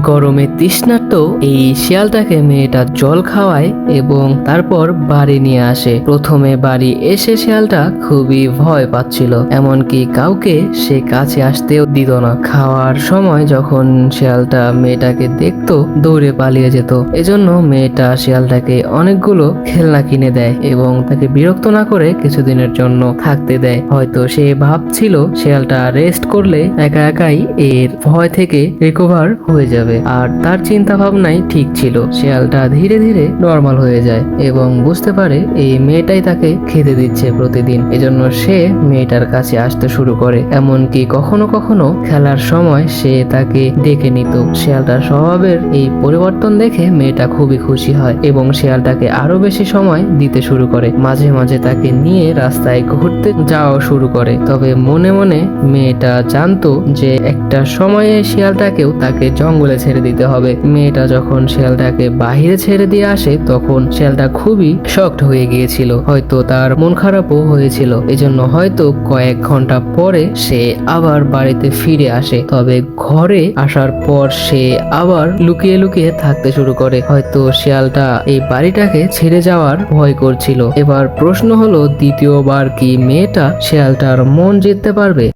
গরমে তৃষ্ণার্ত এই শিয়ালটাকে মেয়েটা জল খাওয়ায় এবং তারপর বাড়ি নিয়ে আসে। প্রথমে বাড়ি এসে শিয়ালটা খুবই ভয় পাচ্ছিল, এমনকি কাউকে সে কাছে আসতেও দিত না। খাওয়ার সময় যখন শিয়ালটা মেয়েটাকে দেখতো দৌড়ে পালিয়ে যেত। এজন্য মেয়েটা শিয়ালটাকে অনেকগুলো খেলনা কিনে দেয় এবং তাকে বিরক্ত না করে কিছুদিনের জন্য থাকতে দেয়। হয়তো সে ভাবছিল শিয়ালটা রেস্ট করলে একা একাই এর ভয় থেকে রিকভার হয়ে যাবে, আর তার চিন্তা ভাবনাই ঠিক ছিল। শিয়ালটা ধীরে ধীরে নর্মাল হয়ে যায় এবং বুঝতে পারে এই মেয়েটাই তাকে খেতে দিচ্ছে প্রতিদিন। এজন্য সে মেয়েটার কাছে আসতে শুরু করে, এমনকি কখনো কখনো খেলার সময় সে তাকে ডেকে নিত। শিয়ালটার স্বভাবের এই পরিবর্তন দেখে মেয়েটা খুবই খুশি হয় এবং শিয়ালটাকে আরো বেশি সময় দিতে শুরু করে। মাঝে মাঝে তাকে নিয়ে রাস্তায় ঘুরতে যাওয়া শুরু করে। তবে মনে মনে মেয়েটা জানতো যে একটা সময়ে শিয়ালটাকেও তাকে জঙ্গলে ছেড়ে দিতে হবে। মেয়েটা যখন শিয়ালটাকে বাহিরে ছেড়ে দিয়ে আসে তখন শিয়ালটা খুবই শকড হয়ে গিয়েছিল, হয়তো তার মন খারাপও হয়েছিল। এজন্য হয়তো কয়েক ঘন্টা পরে সে আবার বাড়িতে ফিরে আসে। তবে ঘরে আসার পর সে আবার লুকিয়ে লুকিয়ে থাকতে শুরু করে। হয়তো শিয়ালটা এই বাড়িটাকে ছেড়ে যাওয়ার ভয় করছিল। এবার প্রশ্ন হলো, দ্বিতীয়বার কি মেয়েটা শিয়ালটার মন জিততে পারবে?